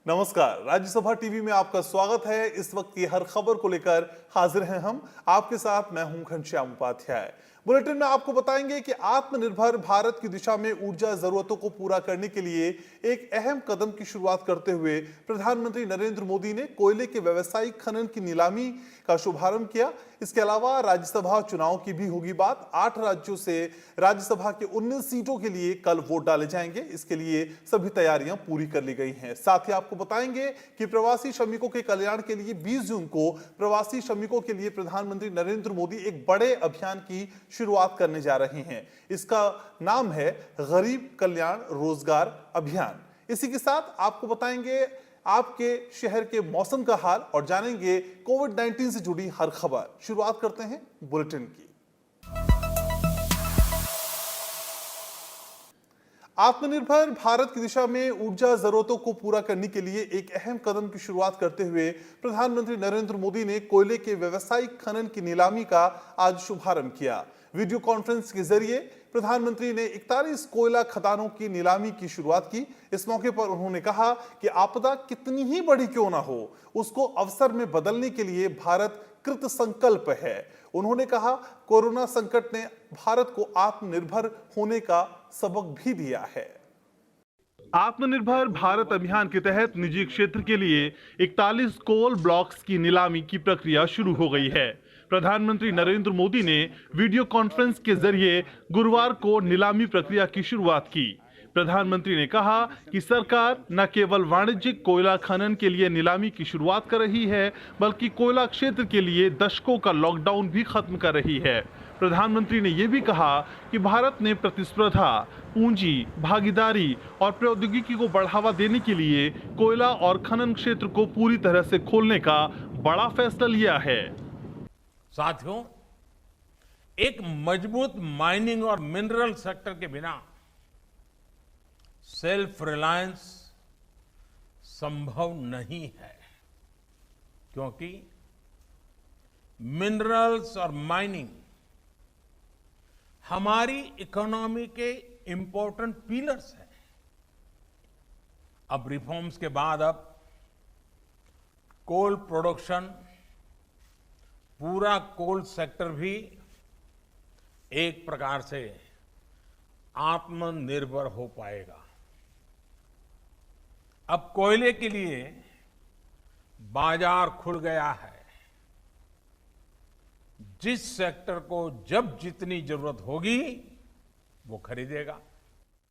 नमस्कार, राज्यसभा टीवी में आपका स्वागत है। इस वक्त की हर खबर को लेकर हाजिर हैं हम आपके साथ। मैं हूं घनश्याम उपाध्याय। बुलेटिन में आपको बताएंगे कि आत्मनिर्भर भारत की दिशा में ऊर्जा जरूरतों को पूरा करने के लिए एक अहम कदम की शुरुआत करते हुए प्रधानमंत्री नरेंद्र मोदी ने कोयले के व्यावसायिक खनन की नीलामी का शुभारंभ किया। इसके अलावा राज्यसभा चुनाव की भी होगी बात। 8 राज्यों से राज्यसभा के 19 सीटों के लिए कल वोट डाले जाएंगे। इसके लिए सभी तैयारियां पूरी कर ली गई हैं। साथ ही आपको बताएंगे कि प्रवासी श्रमिकों के कल्याण के लिए 20 जून को प्रवासी श्रमिकों के लिए प्रधानमंत्री नरेंद्र मोदी एक बड़े अभियान की शुरुआत करने जा रहे हैं। इसका नाम है गरीब कल्याण रोजगार अभियान। इसी के साथ आपको बताएंगे आपके शहर के मौसम का हाल और जानेंगे कोविड-19 से जुड़ी हर खबर। शुरुआत करते हैं बुलेटिन की। आत्मनिर्भर भारत की दिशा में ऊर्जा जरूरतों को पूरा करने के लिए एक अहम कदम की शुरुआत करते हुए प्रधानमंत्री नरेंद्र मोदी ने कोयले के व्यावसायिक खनन की नीलामी का आज शुभारंभ किया। वीडियो कॉन्फ्रेंस के जरिए प्रधानमंत्री ने 41 कोयला खदानों की नीलामी की शुरुआत की। इस मौके पर उन्होंने कहा कि आपदा कितनी ही बड़ी क्यों ना हो, उसको अवसर में बदलने के लिए भारत कृत संकल्प है। उन्होंने कहा, कोरोना संकट ने भारत को आत्मनिर्भर होने का सबक भी दिया है। आत्मनिर्भर भारत अभियान के तहत निजी क्षेत्र के लिए 41 कोल ब्लॉक्स की नीलामी की प्रक्रिया शुरू हो गई है। प्रधानमंत्री नरेंद्र मोदी ने वीडियो कॉन्फ्रेंस के जरिए गुरुवार को नीलामी प्रक्रिया की शुरुआत की। प्रधानमंत्री ने कहा कि सरकार न केवल वाणिज्यिक कोयला खनन के लिए नीलामी की शुरुआत कर रही है, बल्कि कोयला क्षेत्र के लिए दशकों का लॉकडाउन भी खत्म कर रही है। प्रधानमंत्री ने यह भी कहा कि भारत ने प्रतिस्पर्धा, पूंजी, भागीदारी और प्रौद्योगिकी को बढ़ावा देने के लिए कोयला और खनन क्षेत्र को पूरी तरह से खोलने का बड़ा फैसला लिया है। साथियों, एक मजबूत माइनिंग और मिनरल सेक्टर के बिना सेल्फ रिलायंस संभव नहीं है, क्योंकि मिनरल्स और माइनिंग हमारी इकोनॉमी के इंपॉर्टेंट पिलर्स हैं। अब रिफॉर्म्स के बाद अब कोल प्रोडक्शन, पूरा कोल सेक्टर भी एक प्रकार से आत्मनिर्भर हो पाएगा। अब कोयले के लिए बाजार खुल गया है। जिस सेक्टर को जब जितनी जरूरत होगी वो खरीदेगा।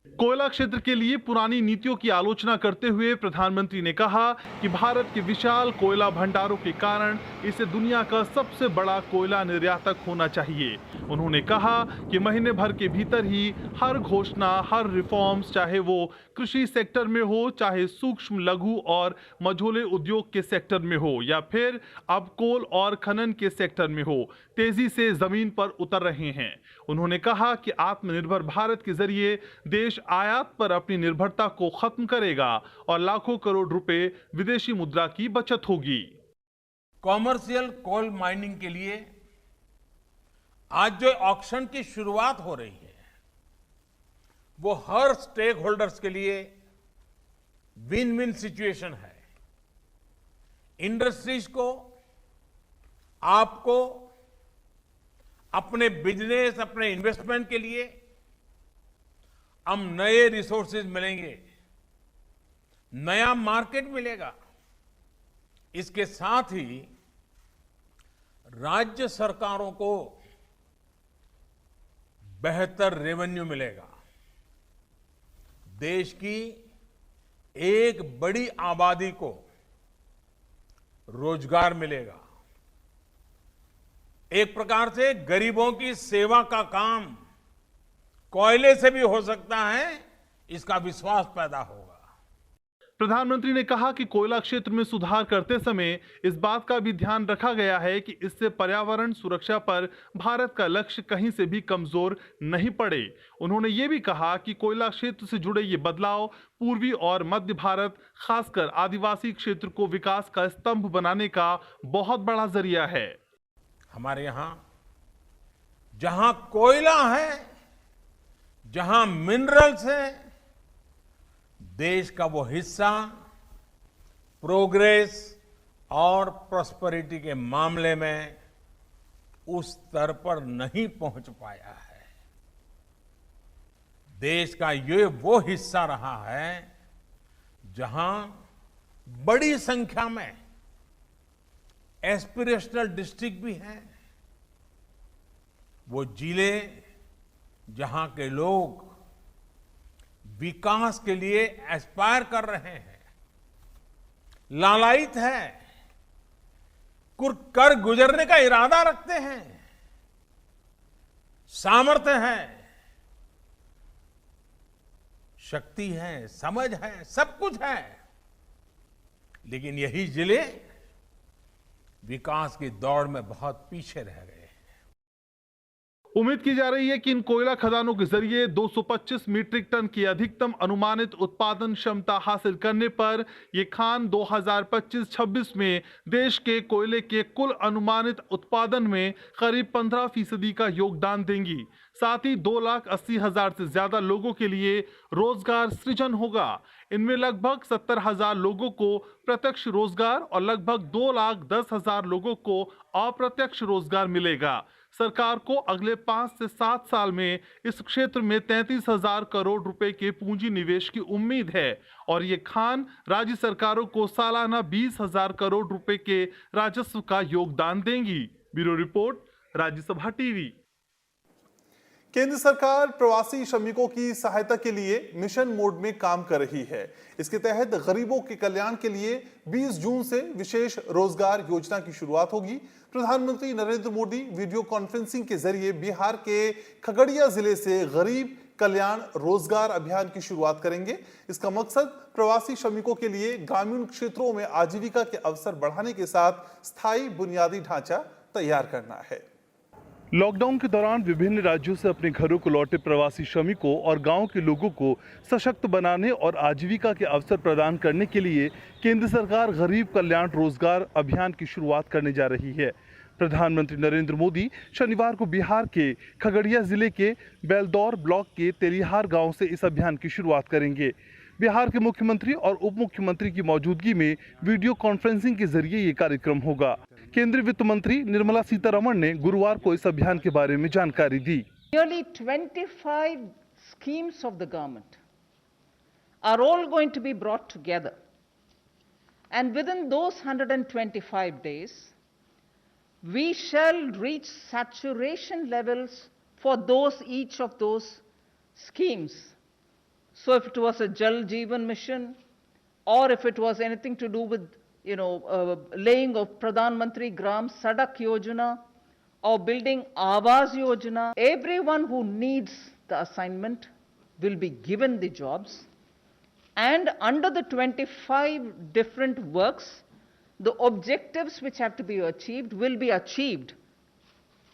कोयला क्षेत्र के लिए पुरानी नीतियों की आलोचना करते हुए प्रधानमंत्री ने कहा कि भारत के विशाल कोयला भंडारों के कारण इसे दुनिया का सबसे बड़ा कोयला निर्यातक होना चाहिए। उन्होंने कहा कि महीने भर के भीतर ही हर घोषणा, हर रिफॉर्म्स, चाहे वो कृषि सेक्टर में हो, चाहे सूक्ष्म, लघु और मझोले उद्योग के सेक्टर में हो, या फिर अब कोल और खनन के सेक्टर में हो, तेजी से जमीन पर उतर रहे हैं। उन्होंने कहा कि आत्मनिर्भर भारत के जरिए देश आयात पर अपनी निर्भरता को खत्म करेगा और लाखों करोड़ रुपए विदेशी मुद्रा की बचत होगी। कॉमर्शियल कोल माइनिंग के लिए आज जो ऑक्शन की शुरुआत हो रही है, वो हर स्टेक होल्डर्स के लिए विन विन सिचुएशन है। इंडस्ट्रीज को, आपको, अपने बिजनेस, अपने इन्वेस्टमेंट के लिए हम नए रिसोर्सेज मिलेंगे, नया मार्केट मिलेगा। इसके साथ ही राज्य सरकारों को बेहतर रेवेन्यू मिलेगा। देश की एक बड़ी आबादी को रोजगार मिलेगा। एक प्रकार से गरीबों की सेवा का काम कोयले से भी हो सकता है, इसका विश्वास पैदा होगा। प्रधानमंत्री ने कहा कि कोयला क्षेत्र में सुधार करते समय इस बात का भी ध्यान रखा गया है कि इससे पर्यावरण सुरक्षा पर भारत का लक्ष्य कहीं से भी कमजोर नहीं पड़े। उन्होंने ये भी कहा कि कोयला क्षेत्र से जुड़े ये बदलाव पूर्वी और मध्य भारत, खासकर आदिवासी क्षेत्र को विकास का स्तंभ बनाने का बहुत बड़ा जरिया है। हमारे यहां जहां कोयला है, जहां मिनरल्स है, देश का वो हिस्सा प्रोग्रेस और प्रॉस्पेरिटी के मामले में उस स्तर पर नहीं पहुंच पाया है। देश का ये वो हिस्सा रहा है जहां बड़ी संख्या में एस्पिरेशनल डिस्ट्रिक्ट भी हैं। वो जिले जहां के लोग विकास के लिए एस्पायर कर रहे हैं, लालायित हैं, कर गुजरने का इरादा रखते हैं, सामर्थ्य है, शक्ति है, समझ है, सब कुछ है, लेकिन यही जिले विकास की दौड़ में बहुत पीछे रह गए। उम्मीद की जा रही है कि इन कोयला खदानों के जरिए 225 मीट्रिक टन की अधिकतम अनुमानित उत्पादन क्षमता हासिल करने पर ये खान 2025-26 में देश के कोयले के कुल अनुमानित उत्पादन में करीब 15% का योगदान देंगी। साथ ही 2,80,000 से ज्यादा लोगों के लिए रोजगार सृजन होगा। इनमें लगभग 70,000 लोगों को प्रत्यक्ष रोजगार और लगभग 2,10,000 लोगों को अप्रत्यक्ष रोजगार मिलेगा। सरकार को अगले 5 से 7 साल में इस क्षेत्र में 33,000 करोड़ रुपए के पूंजी निवेश की उम्मीद है और ये खान राज्य सरकारों को सालाना 20,000 करोड़ रुपए के राजस्व का योगदान देंगी। Bureau report, Rajya Sabha TV. केंद्र सरकार प्रवासी श्रमिकों की सहायता के लिए मिशन मोड में काम कर रही है। इसके तहत गरीबों के कल्याण के लिए 20 जून से विशेष रोजगार योजना की शुरुआत होगी। प्रधानमंत्री नरेंद्र मोदी वीडियो कॉन्फ्रेंसिंग के जरिए बिहार के खगड़िया जिले से गरीब कल्याण रोजगार अभियान की शुरुआत करेंगे। इसका मकसद प्रवासी श्रमिकों के लिए ग्रामीण क्षेत्रों में आजीविका के अवसर बढ़ाने के साथ स्थायी बुनियादी ढांचा तैयार करना है। लॉकडाउन के दौरान विभिन्न राज्यों से अपने घरों को लौटे प्रवासी श्रमिकों और गांव के लोगों को सशक्त बनाने और आजीविका के अवसर प्रदान करने के लिए केंद्र सरकार गरीब कल्याण रोजगार अभियान की शुरुआत करने जा रही है। प्रधानमंत्री नरेंद्र मोदी शनिवार को बिहार के खगड़िया जिले के बेलदौर ब्लॉक के तेलिहार गांव से इस अभियान की शुरुआत करेंगे। बिहार के मुख्यमंत्री और उप मुख्यमंत्री की मौजूदगी में वीडियो कॉन्फ्रेंसिंग के जरिए ये कार्यक्रम होगा। केंद्रीय वित्त मंत्री निर्मला सीतारमण ने गुरुवार को इस अभियान के बारे में जानकारी दी। Nearly 25 schemes of the government are all going to be brought together, and within those 125 days, we shall reach saturation levels for each of those schemes. So if it was a Jal Jeevan mission, or if it was anything to do with, laying of Pradhan Mantri Gram Sadak Yojana, or building Awas Yojana, everyone who needs the assignment will be given the jobs. And under the 25 different works, the objectives which have to be achieved will be achieved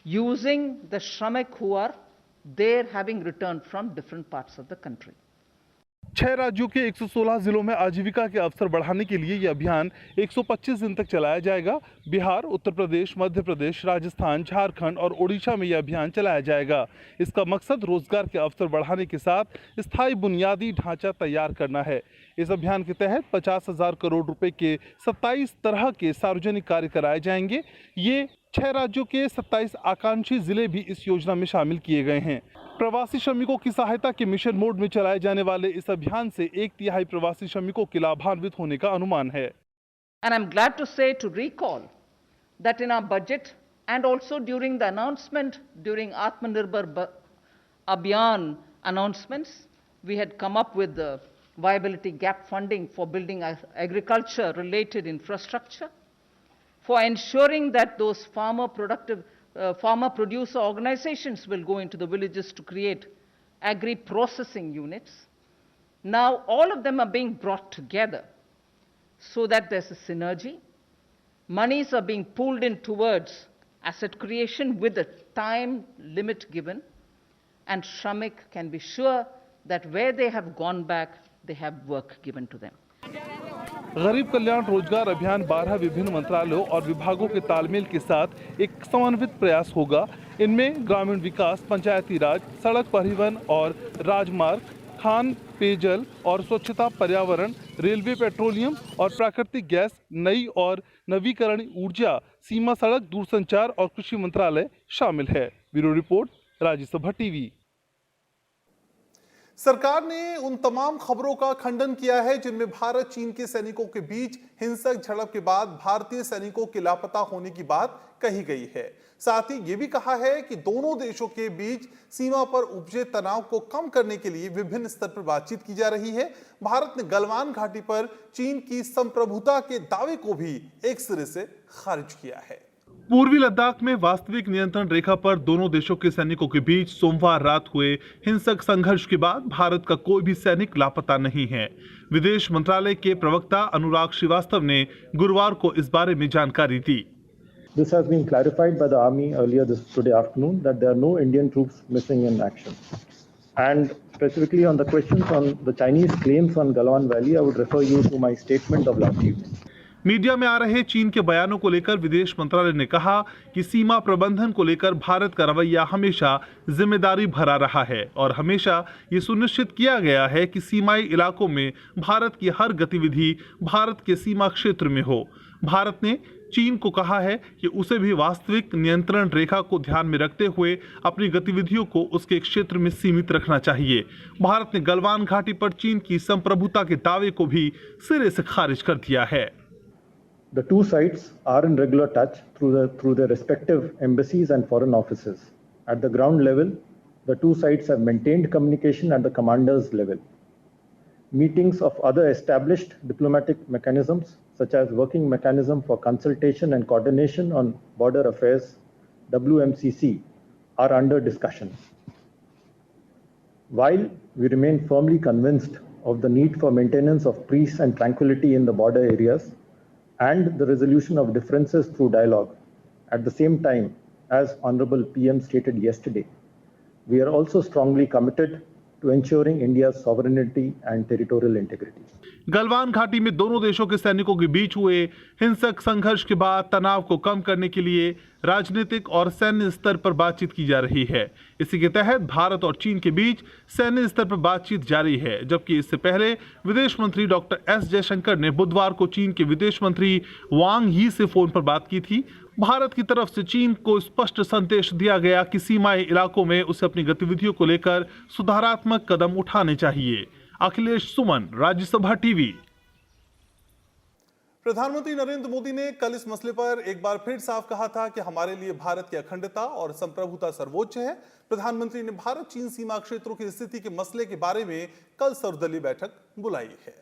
using the Shramik who are there having returned from different parts of the country. 6 राज्यों के 116 जिलों में आजीविका के अवसर बढ़ाने के लिए यह अभियान 125 दिन तक चलाया जाएगा। बिहार, उत्तर प्रदेश, मध्य प्रदेश, राजस्थान, झारखंड और ओडिशा में यह अभियान चलाया जाएगा। इसका मकसद रोजगार के अवसर बढ़ाने के साथ स्थायी बुनियादी ढांचा तैयार करना है। इस अभियान के तहत 50,000 करोड़ रुपए के 27 तरह के सार्वजनिक कार्य कराए जाएंगे। ये 6 राज्यों के 27 आकांक्षी जिले भी इस योजना में शामिल किए गए हैं। प्रवासी श्रमिकों की सहायता के मिशन मोड में चलाए जाने वाले इस अभियान से 1/3 प्रवासी श्रमिकों के लाभान्वित होने का अनुमान है। And I'm glad to say, to recall, that in our budget and also during the announcement, during Atmanirbhar Abhiyan announcements, we had come up with the viability gap funding for building agriculture-related infrastructure, for ensuring that those farmer producer organizations will go into the villages to create agri-processing units. Now all of them are being brought together so that there's a synergy. Monies are being pooled in towards asset creation with a time limit given, and Shramik can be sure that where they have gone back, they have work given to them. गरीब कल्याण रोजगार अभियान 12 विभिन्न मंत्रालयों और विभागों के तालमेल के साथ एक समन्वित प्रयास होगा। इनमें ग्रामीण विकास, पंचायती राज, सड़क परिवहन और राजमार्ग, खान पेयजल और स्वच्छता, पर्यावरण, रेलवे, पेट्रोलियम और प्राकृतिक गैस, नई और नवीकरणीय ऊर्जा, सीमा सड़क, दूरसंचार और कृषि मंत्रालय शामिल है। Bureau report, Rajya Sabha TV. सरकार ने उन तमाम खबरों का खंडन किया है जिनमें भारत चीन के सैनिकों के बीच हिंसक झड़प के बाद भारतीय सैनिकों के लापता होने की बात कही गई है। साथ ही ये भी कहा है कि दोनों देशों के बीच सीमा पर उपजे तनाव को कम करने के लिए विभिन्न स्तर पर बातचीत की जा रही है। भारत ने गलवान घाटी पर चीन की संप्रभुता के दावे को भी एक सिरे से खारिज किया है। पूर्वी लद्दाख में वास्तविक नियंत्रण रेखा पर दोनों देशों के सैनिकों के बीच सोमवार रात हुए हिंसक संघर्ष के बाद भारत का कोई भी सैनिक लापता नहीं है। विदेश मंत्रालय के प्रवक्ता अनुराग श्रीवास्तव ने गुरुवार को इस बारे में जानकारी दी। This has been clarified by the Army earlier today afternoon that there are no Indian troops missing in action. And specifically on the questions on the Chinese claims on Galwan Valley, I would refer you to my statement of last evening. Media में आ रहे चीन के बयानों को लेकर विदेश मंत्रालय ने कहा कि सीमा प्रबंधन को लेकर भारत का रवैया हमेशा जिम्मेदारी भरा रहा है और हमेशा ये सुनिश्चित किया गया है कि सीमाई इलाकों में भारत की हर गतिविधि भारत के सीमा क्षेत्र में हो। भारत ने चीन को कहा है कि उसे भी वास्तविक नियंत्रण रेखा को ध्यान में रखते हुए अपनी गतिविधियों को उसके क्षेत्र में सीमित रखना चाहिए। भारत ने गलवान घाटी पर चीन की संप्रभुता के दावे को भी सिरे से खारिज कर दिया है। The two sides are in regular touch through their respective embassies and foreign offices. At the ground level, the two sides have maintained communication at the commanders level. Meetings of other established diplomatic mechanisms, such as Working Mechanism for Consultation and Coordination on Border Affairs, WMCC, are under discussion. While we remain firmly convinced of the need for maintenance of peace and tranquility in the border areas, and the resolution of differences through dialogue. At the same time, as Honorable PM stated yesterday, we are also strongly committed to ensuring India's sovereignty and territorial integrity. Galwan घाटी में दोनों देशों के सैनिकों के बीच हुए हिंसक संघर्ष के बाद तनाव को कम करने के लिए राजनीतिक और सैन्य स्तर पर बातचीत की जा रही है। इसी के तहत भारत और चीन के बीच सैन्य स्तर पर बातचीत जारी है, जबकि इससे पहले विदेश मंत्री डॉक्टर एस जयशंकर ने बुधवार को चीन के विदेश मंत्री वांग यी से फोन पर बात की थी। भारत की तरफ से चीन को स्पष्ट संदेश दिया गया कि सीमाई इलाकों में उसे अपनी गतिविधियों को लेकर सुधारात्मक कदम उठाने चाहिए। अखिलेश सुमन, राज्यसभा टीवी। प्रधानमंत्री नरेंद्र मोदी ने कल इस मसले पर एक बार फिर साफ कहा था कि हमारे लिए भारत की अखंडता और संप्रभुता सर्वोच्च है। प्रधानमंत्री ने भारत चीन सीमा क्षेत्रों की स्थिति के मसले के बारे में कल सर्वदलीय बैठक बुलाई है।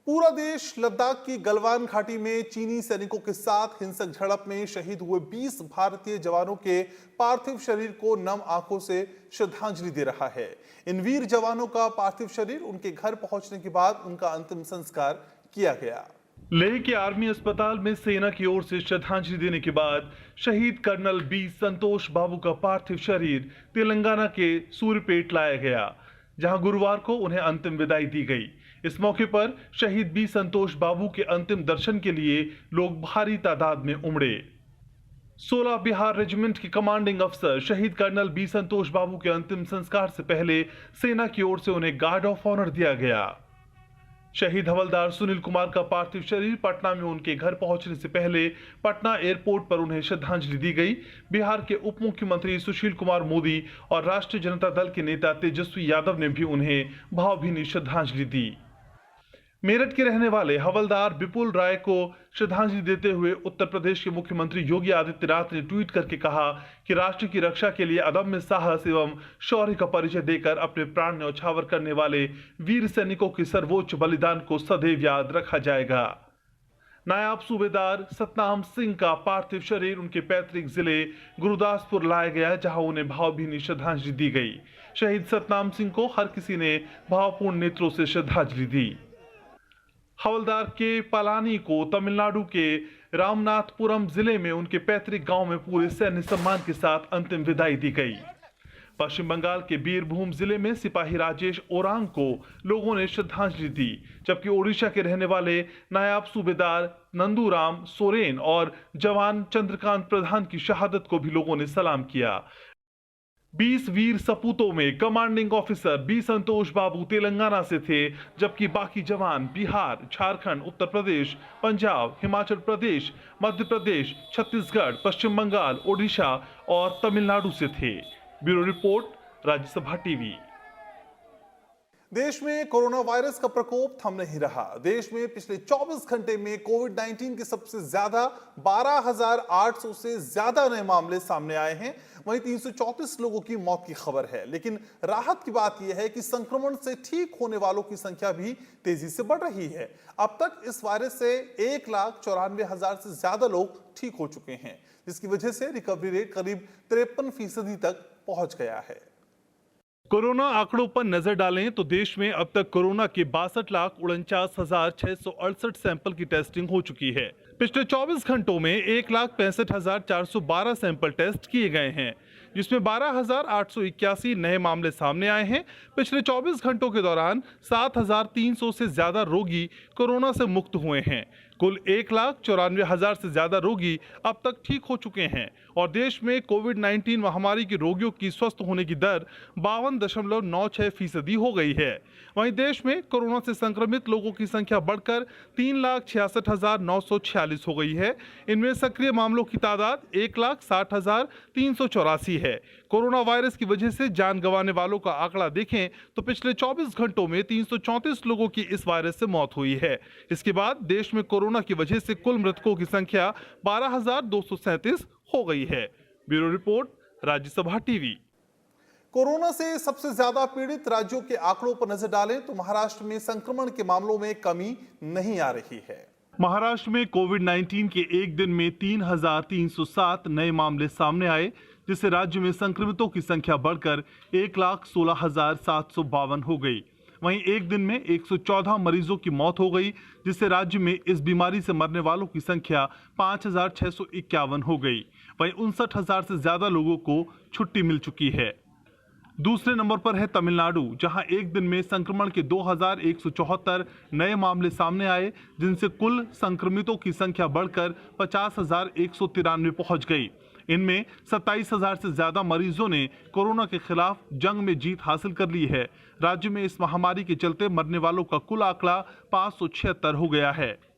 पूरा देश लद्दाख की गलवान घाटी में चीनी सैनिकों के साथ हिंसक झड़प में शहीद हुए 20 भारतीय जवानों के पार्थिव शरीर को नम आंखों से श्रद्धांजलि दे रहा है। इन वीर जवानों का पार्थिव शरीर उनके घर पहुंचने के बाद उनका अंतिम संस्कार किया गया। लेह के आर्मी अस्पताल में सेना की ओर से श्रद्धांजलि देने के बाद शहीद कर्नल बी संतोष बाबू का पार्थिव शरीर तेलंगाना के सूर्यपेट लाया गया, जहां गुरुवार को उन्हें अंतिम विदाई दी गई। इस मौके पर शहीद बी संतोष बाबू के अंतिम दर्शन के लिए लोग भारी तादाद में उमड़े। 16 बिहार रेजिमेंट के कमांडिंग अफसर शहीद कर्नल बी संतोष बाबू के अंतिम संस्कार से पहले सेना की ओर से उन्हें गार्ड ऑफ ऑनर दिया गया। शहीद हवलदार सुनील कुमार का पार्थिव शरीर पटना में उनके घर पहुंचने से पहले पटना एयरपोर्ट पर उन्हें श्रद्धांजलि दी गई। बिहार के उप मुख्यमंत्री सुशील कुमार मोदी और राष्ट्रीय जनता दल के नेता तेजस्वी यादव ने भी उन्हें भावभीनी श्रद्धांजलि दी। मेरठ के रहने वाले हवलदार विपुल राय को श्रद्धांजलि देते हुए उत्तर प्रदेश के मुख्यमंत्री योगी आदित्यनाथ ने ट्वीट करके कहा कि राष्ट्र की रक्षा के लिए अदम्य साहस एवं शौर्य का परिचय देकर अपने प्राण न्यौछावर करने वाले वीर सैनिकों के सर्वोच्च बलिदान को सदैव याद रखा जाएगा। नायब सूबेदार सतनाम सिंह का पार्थिव शरीर उनके पैतृक जिले गुरुदासपुर लाया गया, जहां उन्हें भावभीनी श्रद्धांजलि दी गई। शहीद सतनाम सिंह को हर किसी ने भावपूर्ण नेत्रों से श्रद्धांजलि दी। हवलदार के पलानी को तमिलनाडु के रामनाथपुरम जिले में उनके पैतृक गांव में पूरे सैन्य सम्मान के साथ अंतिम विदाई दी गई। पश्चिम बंगाल के बीरभूम जिले में सिपाही राजेश ओरांग को लोगों ने श्रद्धांजलि दी, जबकि ओडिशा के रहने वाले नायब सूबेदार नंदूराम सोरेन और जवान चंद्रकांत प्रधान की शहादत को भी लोगों ने सलाम किया। 20 वीर सपूतों में कमांडिंग ऑफिसर बी संतोष बाबू तेलंगाना से थे, जबकि बाकी जवान बिहार, झारखंड, उत्तर प्रदेश, पंजाब, हिमाचल प्रदेश, मध्य प्रदेश, छत्तीसगढ़, पश्चिम बंगाल, ओडिशा और तमिलनाडु से थे। Bureau report, Rajya Sabha TV. देश में कोरोना वायरस का प्रकोप थम नहीं रहा। देश में पिछले 24 घंटे में कोविड-19 के सबसे ज्यादा 12,800 से ज्यादा नए मामले सामने आए हैं। वहीं 334 लोगों की मौत की खबर है। लेकिन राहत की बात यह है कि संक्रमण से ठीक होने वालों की संख्या भी तेजी से बढ़ रही है। अब तक इस वायरस से 1,94,000 से ज्यादा लोग ठीक हो चुके हैं, जिसकी वजह से रिकवरी रेट करीब 53% तक पहुंच गया है। कोरोना आंकड़ों पर नजर डालें तो देश में अब तक कोरोना के 62,49,668 सैंपल की टेस्टिंग हो चुकी है। पिछले 24 घंटों में 1,65,412 सैंपल टेस्ट किए गए हैं, जिसमें 12,881 नए मामले सामने आए हैं। पिछले 24 घंटों के दौरान 7,300 से ज्यादा रोगी कोरोना से मुक्त हुए हैं। कुल 1,94,000 से ज्यादा रोगी अब तक ठीक हो चुके हैं और देश में कोविड-19 महामारी के रोगियों की स्वस्थ होने की दर 52.96% हो गई है। वहीं देश में कोरोना से संक्रमित लोगों की संख्या बढ़कर 3,66,946 हो गई है। इनमें सक्रिय मामलों की तादाद 1,60,384 है। कोरोना वायरस की वजह से जान गंवाने वालों का आंकड़ा देखें तो पिछले 24 घंटों में 334 लोगों की इस वायरस से मौत हुई है। इसके बाद देश में कोरोना की वजह से कुल मृतकों की संख्या 12,237 हो गई है। Bureau report, Rajya Sabha TV. Corona से सबसे ज्यादा पीड़ित राज्यों के आंकड़ों पर नजर डालें तो महाराष्ट्र में संक्रमण के मामलों में कमी नहीं आ रही है। महाराष्ट्र में कोविड-19 के एक दिन में 3,307 नए मामले सामने आए, जिससे राज्य में संक्रमितों की संख्या बढ़कर 1,16,752 हो गई। वहीं एक दिन में 114 मरीजों की मौत हो गई, जिससे राज्य में इस बीमारी से मरने वालों की संख्या 5,651 हो गई। वहीं 59,000 से ज्यादा लोगों को छुट्टी मिल चुकी है। दूसरे नंबर पर है तमिलनाडु, जहां एक दिन में संक्रमण के 2,174 नए मामले सामने आए, जिनसे कुल संक्रमितों की संख्या बढ़कर 50,193 पहुंच गई। इनमें 27,000 से ज्यादा मरीजों ने कोरोना के खिलाफ जंग में जीत हासिल कर ली है। राज्य में इस महामारी के चलते मरने वालों का कुल आंकड़ा 576 हो गया है।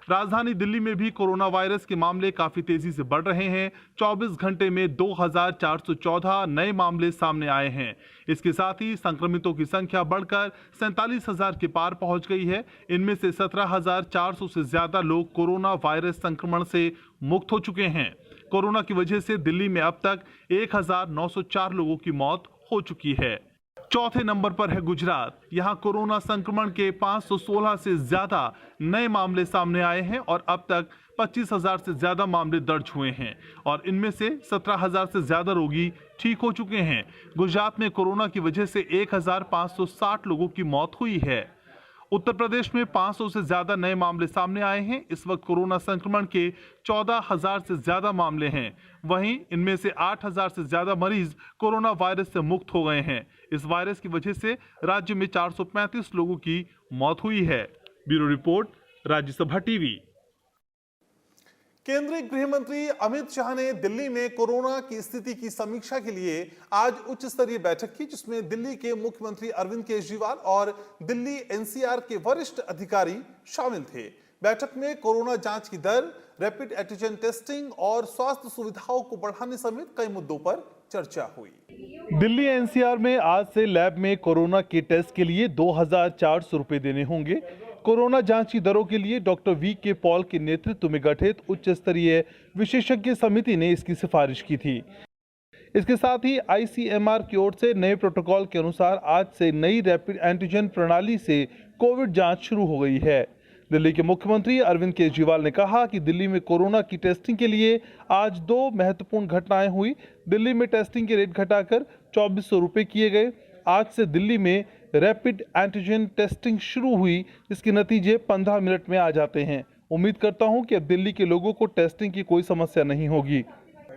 राजधानी दिल्ली में भी कोरोना वायरस के मामले काफी तेजी से बढ़ रहे हैं। 24 घंटे में 2,414 नए मामले सामने आए हैं। इसके साथ ही संक्रमितों की संख्या बढ़कर 47,000 के पार पहुंच गई है। इनमें से 17,400 से ज्यादा लोग कोरोना वायरस संक्रमण से मुक्त हो चुके हैं। कोरोना की वजह से दिल्ली में अब तक 1,904 लोगों की मौत हो चुकी है। चौथे नंबर पर है गुजरात। यहां कोरोना संक्रमण के 516 से ज्यादा नए मामले सामने आए हैं और अब तक 25,000 से ज्यादा मामले दर्ज हुए हैं और इनमें से 17,000 से ज्यादा रोगी ठीक हो चुके हैं। गुजरात में कोरोना की वजह से 1,560 लोगों की मौत हुई है। उत्तर प्रदेश में 500 से ज्यादा नए मामले सामने आए हैं। इस वक्त कोरोना संक्रमण के 14,000 से ज्यादा मामले हैं। वहीं इनमें से 8,000 से ज्यादा मरीज कोरोना वायरस से मुक्त हो गए हैं। इस वायरस की वजह से राज्य में 435 लोगों की मौत हुई है। Bureau report, Rajya Sabha TV. केंद्रीय गृह मंत्री अमित शाह ने दिल्ली में कोरोना की स्थिति की समीक्षा के लिए आज उच्च स्तरीय बैठक की, जिसमें दिल्ली के मुख्यमंत्री अरविंद केजरीवाल और दिल्ली एनसीआर के वरिष्ठ अधिकारी शामिल थे। बैठक में कोरोना जांच की दर, रैपिड एंटीजन टेस्टिंग और स्वास्थ्य सुविधाओं को बढ़ाने समेत कई मुद्दों पर चर्चा हुई। दिल्ली एनसीआर में आज से लैब में कोरोना के टेस्ट के लिए 2,400 रुपए देने होंगे। कोरोना जांच की दरों के लिए डॉक्टर वी के पॉल के नेतृत्व में गठित उच्च स्तरीय विशेषज्ञ समिति ने इसकी सिफारिश की थी। इसके साथ ही आईसीएमआर की ओर से नए प्रोटोकॉल के अनुसार आज से नई रैपिड एंटीजन प्रणाली से कोविड जांच शुरू हो गई है। दिल्ली के मुख्यमंत्री अरविंद केजरीवाल ने कहा कि दिल्ली में कोरोना की टेस्टिंग के लिए आज 2 महत्वपूर्ण घटनाएं हुई। दिल्ली में टेस्टिंग के रेट घटाकर 2,400 रुपए किए गए। आज से दिल्ली में रैपिड एंटीजन टेस्टिंग शुरू हुई, जिसके नतीजे 15 मिनट में आ जाते हैं। उम्मीद करता हूं कि अब दिल्ली के लोगों को टेस्टिंग की कोई समस्या नहीं होगी।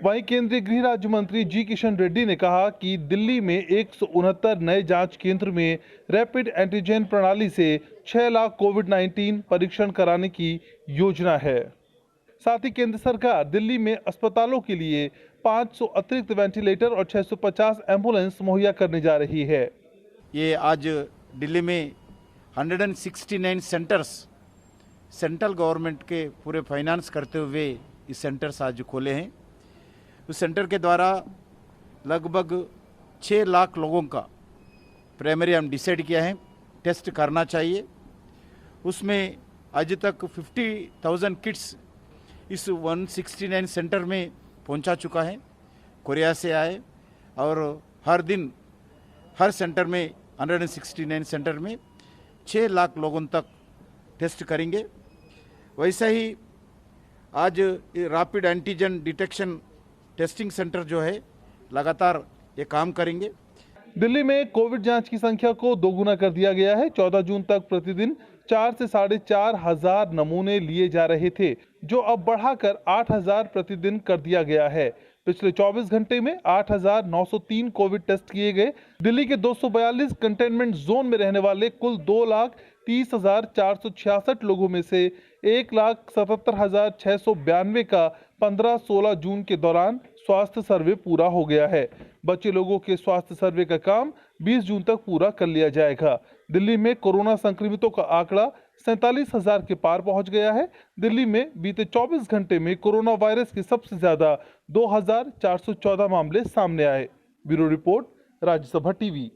वहीं केंद्रीय गृह राज्य मंत्री जी किशन रेड्डी ने कहा कि दिल्ली में 169 नए जांच केंद्र में रैपिड एंटीजन प्रणाली से 6 लाख कोविड-19 परीक्षण कराने की योजना है। साथ ही केंद्र सरकार दिल्ली में अस्पतालों के लिए 500 अतिरिक्त वेंटिलेटर और 650 एम्बुलेंस मुहैया करने जा रही है। ये आज दिल्ली में 169 सेंटर्स सेंट्रल गवर्नमेंट के पूरे फाइनेंस करते हुए ये सेंटर्स आज खोले हैं। उस सेंटर के द्वारा लगभग 6 लाख लोगों का प्राइमरी हम डिसाइड किया है टेस्ट करना चाहिए। उसमें आज तक 50,000 किट्स इस 169 सेंटर में पहुंचा चुका है, कोरिया से आए, और हर दिन हर सेंटर में 169 सेंटर में 6 लाख लोगों तक टेस्ट करेंगे। वैसे ही आज rapid antigen detection testing centre जो है लगातार ये काम करेंगे। दिल्ली में कोविड जांच की संख्या को दोगुना कर दिया गया है। 14 जून तक प्रतिदिन 4 से 4,500 हजार नमूने लिए जा रहे थे, जो अब बढ़ाकर 8,000 प्रतिदिन कर दिया गया है। पिछले 24 घंटे में 8,903 कोविड टेस्ट किए गए। दिल्ली के 242 कंटेनमेंट जोन में रहने वाले कुल 2,30,466 लोगों में से 1,77,692 का 15-16 जून के दौरान स्वास्थ्य सर्वे पूरा हो गया है। बचे लोगों के स्वास्थ्य सर्वे का काम 20 जून तक पूरा कर लिया जाएगा। दिल्ली में कोरोना संक्रमितों का आंकड़ा 47,000 के पार पहुंच गया है। दिल्ली में बीते 24 घंटे में कोरोना वायरस के सबसे ज्यादा 2,414 मामले सामने आए। Bureau report, Rajya Sabha TV.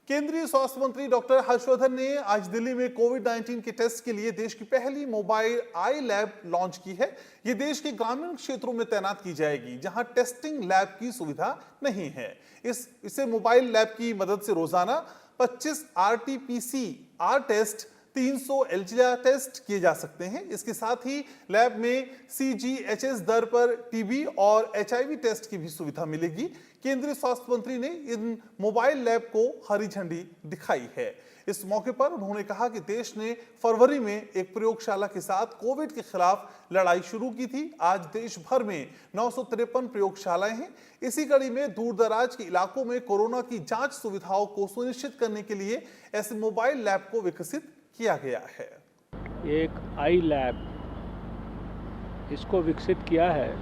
केंद्रीय स्वास्थ्य मंत्री डॉक्टर हर्षवर्धन ने आज दिल्ली में कोविड-19 के टेस्ट के लिए देश की पहली मोबाइल आई लैब लॉन्च की है। ये देश के ग्रामीण क्षेत्रों में तैनात की जाएगी, जहां टेस्टिंग लैब की सुविधा नहीं है। इसे मोबाइल लैब की मदद से रोजाना 25 RT-PCR टेस्ट, 300 एलजीआ टेस्ट किए जा सकते हैं। इसके साथ ही लैब में CGHS दर पर टीबी और HIV टेस्ट की भी सुविधा मिलेगी। केंद्रीय स्वास्थ्य मंत्री ने इन मोबाइल लैब को हरी झंडी दिखाई है। इस मौके पर उन्होंने कहा कि देश ने फरवरी में एक प्रयोगशाला के साथ कोविड के खिलाफ लड़ाई शुरू की थी। आज देश भर में 953 प्रयोगशालाएं हैं। इसी कड़ी में दूर दराज के इलाकों में कोरोना की जांच सुविधाओं को सुनिश्चित करने के लिए ऐसे मोबाइल लैब को विकसित किया गया है। एक आई लैब इसको विकसित किया है,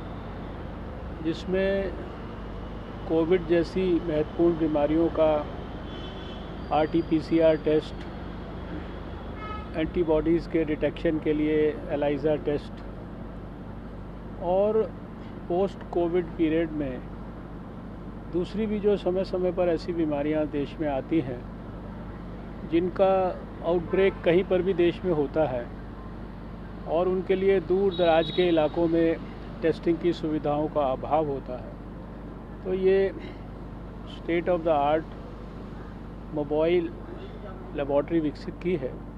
जिसमें कोविड जैसी महत्वपूर्ण बीमारियों का RT-PCR टेस्ट, एंटीबॉडीज़ के डिटेक्शन के लिए एलाइजा टेस्ट, और पोस्ट कोविड पीरियड में दूसरी भी जो समय समय पर ऐसी बीमारियां देश में आती हैं जिनका आउटब्रेक कहीं पर भी देश में होता है, और उनके लिए दूर दराज के इलाकों में टेस्टिंग की सुविधाओं का अभाव होता है। तो ये state of the art mobile laboratory विकसित की है।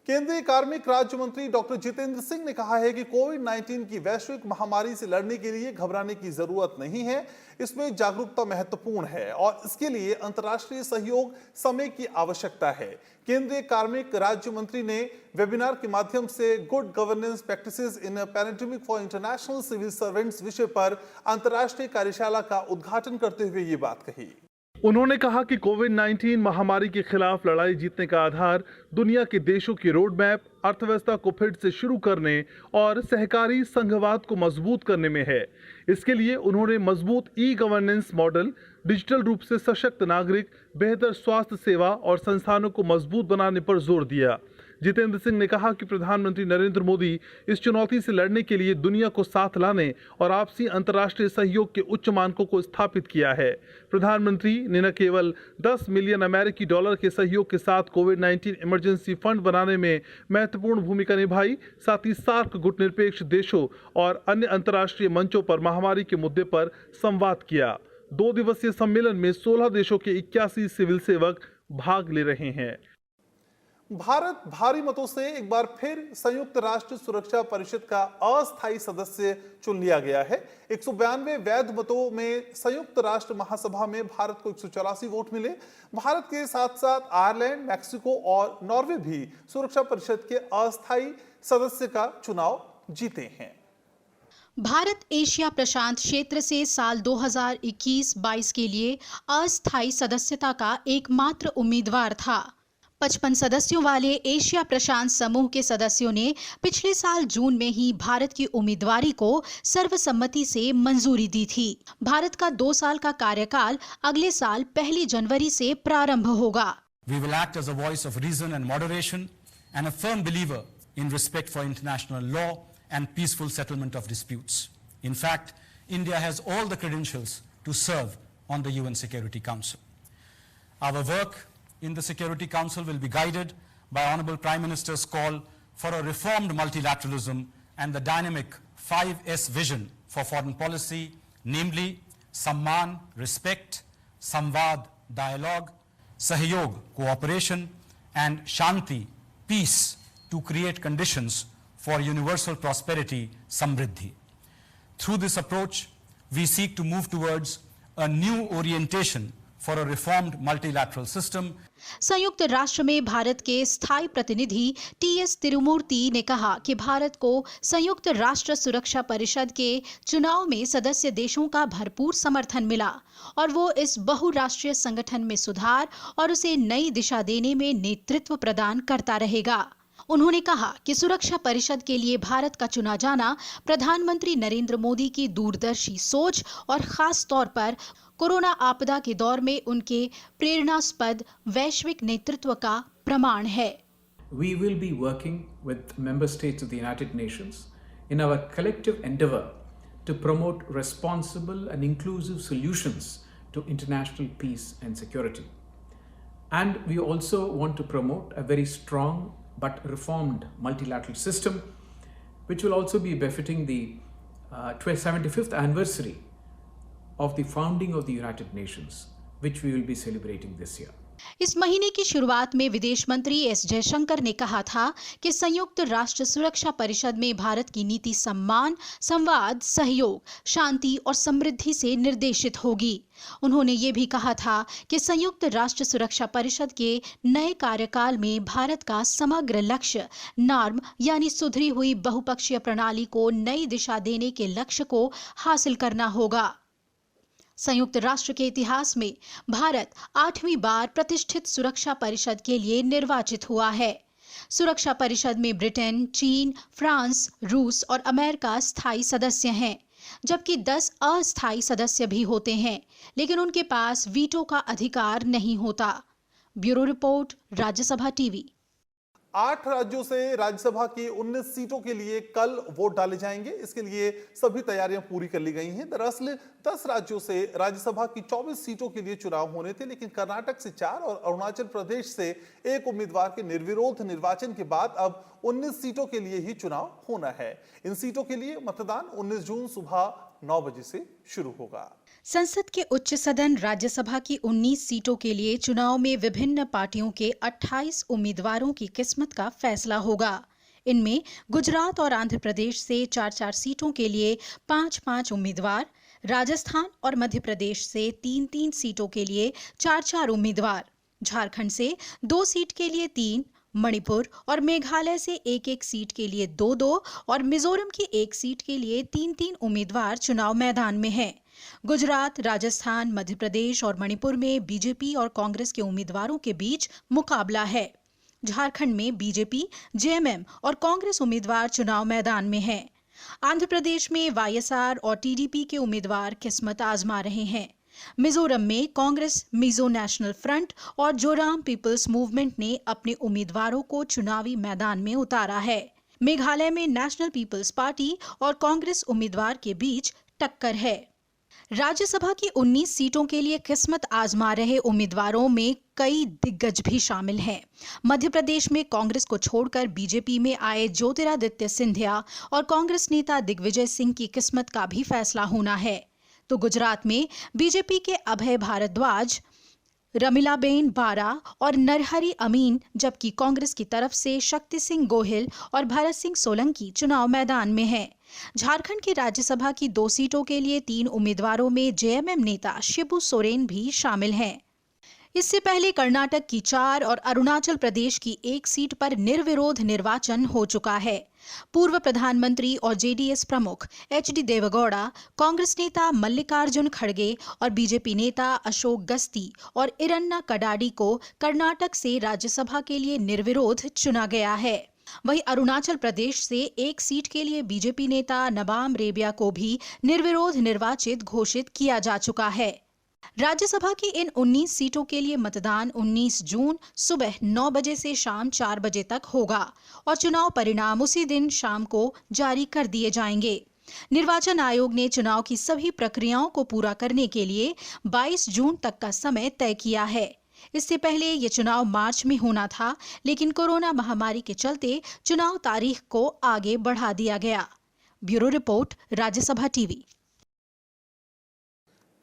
केंद्रीय कार्मिक राज्य मंत्री डॉक्टर जितेंद्र सिंह ने कहा है कि कोविड-19 की वैश्विक महामारी से लड़ने के लिए घबराने की जरूरत नहीं है। इसमें जागरूकता महत्वपूर्ण है और इसके लिए अंतर्राष्ट्रीय सहयोग समय की आवश्यकता है। केंद्रीय कार्मिक राज्य मंत्री ने वेबिनार के माध्यम से good governance practices in a pandemic for international civil servants विषय पर अंतर्राष्ट्रीय कार्यशाला का उद्घाटन करते हुए ये बात कही। उन्होंने कहा कि कोविड-19 महामारी के खिलाफ लड़ाई जीतने का आधार दुनिया के देशों की रोड मैप, अर्थव्यवस्था को फिर से शुरू करने और सहकारी संघवाद को मजबूत करने में है। इसके लिए उन्होंने मजबूत ई-गवर्नेंस मॉडल, डिजिटल रूप से सशक्त नागरिक, बेहतर स्वास्थ्य सेवा और संस्थानों को मजबूत बनाने पर जोर दिया। जितेंद्र सिंह ने कहा कि प्रधानमंत्री नरेंद्र मोदी इस चुनौती से लड़ने के लिए दुनिया को साथ लाने और आपसी अंतर्राष्ट्रीय सहयोग के उच्च मानकों को स्थापित किया है। प्रधानमंत्री ने न केवल 10 मिलियन अमेरिकी डॉलर के सहयोग के साथ कोविड-19 इमरजेंसी फंड बनाने में महत्वपूर्ण भूमिका निभाई, साथ ही सार्क गुटनिरपेक्ष देशों और अन्य अंतर्राष्ट्रीय मंचों पर महामारी के मुद्दे पर संवाद किया। 2 दिवसीय सम्मेलन में 16 देशों के 81 सिविल सेवक भाग ले रहे हैं। भारत भारी मतों से एक बार फिर संयुक्त राष्ट्र सुरक्षा परिषद का अस्थायी सदस्य चुन लिया गया है। 192 वैध मतों में संयुक्त राष्ट्र महासभा में भारत को 184 वोट मिले। भारत के साथ साथ आयरलैंड, मैक्सिको और नॉर्वे भी सुरक्षा परिषद के अस्थायी सदस्य का चुनाव जीते हैं। भारत एशिया प्रशांत क्षेत्र से साल 2021-22 के लिए अस्थायी सदस्यता का एकमात्र उम्मीदवार था, 55 सदस्यों वाले एशिया प्रशांत समूह के सदस्यों ने पिछले साल जून में ही भारत की उम्मीदवारी को सर्वसम्मति से मंजूरी दी थी। भारत का 2 साल का कार्यकाल अगले साल 1 जनवरी से प्रारंभ होगा। We will act as a voice of reason and moderation and a firm believer in respect for international law and peaceful settlement of disputes. In fact, India has all the credentials to serve on the UN Security Council. Our work in the Security Council will be guided by Honorable Prime Minister's call for a reformed multilateralism and the dynamic 5S vision for foreign policy, namely Samman, respect, Samvad, dialogue, Sahyog, cooperation, and Shanti, peace, to create conditions for universal prosperity, Samriddhi. Through this approach, we seek to move towards a new orientation for a reformed multilateral system. संयुक्त राष्ट्र में भारत के स्थायी प्रतिनिधि TS Tirumurti ने कहा कि भारत को संयुक्त राष्ट्र सुरक्षा परिषद के चुनाव में सदस्य देशों का भरपूर समर्थन मिला और वो इस बहुराष्ट्रीय संगठन में सुधार और उसे नई दिशा देने में नेतृत्व प्रदान करता रहेगा। उन्होंने कहा कि सुरक्षा परिषद के लिए भारत का चुना जाना प्रधानमंत्री नरेंद्र मोदी की दूरदर्शी सोच और खास तौर पर कोरोना आपदा के दौर में उनके प्रेरणास्पद वैश्विक नेतृत्व का प्रमाण है। We will be working with member states of the United Nations in our collective endeavor to promote responsible and inclusive solutions to international peace and security. And we also want to promote a very strong but reformed multilateral system, which will also be befitting the 75th anniversary of the founding of the United Nations, which we will be celebrating this year. इस महीने की शुरुआत में विदेश मंत्री S Jaishankar ने कहा था कि संयुक्त राष्ट्र सुरक्षा परिषद में भारत की नीति सम्मान, संवाद, सहयोग, शांति और समृद्धि से निर्देशित होगी। उन्होंने ये भी कहा था कि संयुक्त राष्ट्र सुरक्षा परिषद के नए कार्यकाल में भारत का समग्र लक्ष्य नॉर्म यानी सुधरी हुई बहुपक्षीय प्रणाली को नई दिशा देने के लक्ष्य को हासिल करना होगा। संयुक्त राष्ट्र के इतिहास में भारत 8वीं बार प्रतिष्ठित सुरक्षा परिषद के लिए निर्वाचित हुआ है। सुरक्षा परिषद में ब्रिटेन, चीन, फ्रांस, रूस और अमेरिका स्थायी सदस्य हैं, जबकि 10 अस्थायी सदस्य भी होते हैं, लेकिन उनके पास वीटो का अधिकार नहीं होता। Bureau report, Rajya Sabha TV. 8 राज्यों से राज्यसभा की 19 सीटों के लिए कल वोट डाले जाएंगे। इसके लिए सभी तैयारियां पूरी कर ली गई हैं। दरअसल 10 राज्यों से राज्यसभा की 24 सीटों के लिए चुनाव होने थे, लेकिन कर्नाटक से 4 और अरुणाचल प्रदेश से 1 उम्मीदवार के निर्विरोध निर्वाचन के बाद अब 19 सीटों के लिए ही चुनाव होना है। इन सीटों के लिए मतदान 19 जून सुबह 9 बजे से शुरू होगा। संसद के उच्च सदन राज्यसभा की 19 सीटों के लिए चुनाव में विभिन्न पार्टियों के 28 उम्मीदवारों की किस्मत का फैसला होगा। इनमें गुजरात और आंध्र प्रदेश से 4-4 सीटों के लिए 5-5 उम्मीदवार, राजस्थान और मध्य प्रदेश से 3-3 सीटों के लिए 4-4 उम्मीदवार, झारखंड से 2 सीट के लिए 3, मणिपुर और मेघालय से 1-1 सीट के लिए 2-2 और मिजोरम की 1 सीट के लिए 3-3 उम्मीदवार चुनाव मैदान में हैं। गुजरात, राजस्थान, मध्य प्रदेश और मणिपुर में बीजेपी और कांग्रेस के उम्मीदवारों के बीच मुकाबला है। झारखंड में बीजेपी, जेएमएम और कांग्रेस उम्मीदवार चुनाव मैदान में हैं। आंध्र प्रदेश में वाईएसआर और टीडीपी के उम्मीदवार किस्मत आजमा रहे हैं। मिजोरम में कांग्रेस, मिजो नेशनल फ्रंट और जोराम पीपल्स मूवमेंट ने अपने उम्मीदवारों को चुनावी मैदान में उतारा है। मेघालय में नेशनल पीपल्स पार्टी और कांग्रेस उम्मीदवार के बीच टक्कर है। राज्यसभा की 19 सीटों के लिए किस्मत आजमा रहे उम्मीदवारों में कई दिग्गज भी शामिल हैं। मध्य प्रदेश में कांग्रेस को छोड़कर बीजेपी में आए ज्योतिरादित्य सिंधिया और कांग्रेस नेता दिग्विजय सिंह की किस्मत का भी फैसला होना है। तो गुजरात में बीजेपी के अभय भारद्वाज, रमिलाबेन बारा और नरहरि अमीन, जबकि कांग्रेस की तरफ से शक्ति सिंह गोहिल और भरत सिंह सोलंकी चुनाव मैदान में हैं। झारखंड की राज्यसभा की 2 सीटों के लिए 3 उम्मीदवारों में जेएमएम नेता शिबू सोरेन भी शामिल हैं। इससे पहले कर्नाटक की 4 और अरुणाचल प्रदेश की 1 सीट पर निर्विरोध निर्वाचन हो चुका है। पूर्व प्रधानमंत्री और जेडीएस प्रमुख एचडी देवेगौड़ा, कांग्रेस नेता मल्लिकार्जुन खड़गे और बीजेपी नेता अशोक गस्ती और इरन्ना कडाडी को कर्नाटक से राज्यसभा के लिए निर्विरोध चुना गया है। वहीं अरुणाचल प्रदेश से 1 सीट के लिए बीजेपी नेता नबाम रेबिया को भी निर्विरोध निर्वाचित घोषित किया जा चुका है। राज्यसभा की इन 19 सीटों के लिए मतदान 19 जून सुबह 9 बजे से शाम 4 बजे तक होगा और चुनाव परिणाम उसी दिन शाम को जारी कर दिए जाएंगे। निर्वाचन आयोग ने चुनाव की सभी प्रक्रियाओं को पूरा करने के लिए 22 जून तक का समय तय किया है। इससे पहले ये चुनाव मार्च में होना था, लेकिन कोरोना महामारी के चलते चुनाव तारीख को आगे बढ़ा दिया गया। Bureau report, Rajya Sabha TV.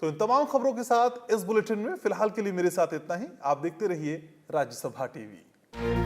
तो इन तमाम खबरों के साथ इस बुलेटिन में फिलहाल के लिए मेरे साथ इतना ही। आप देखते रहिए राज्यसभा टीवी।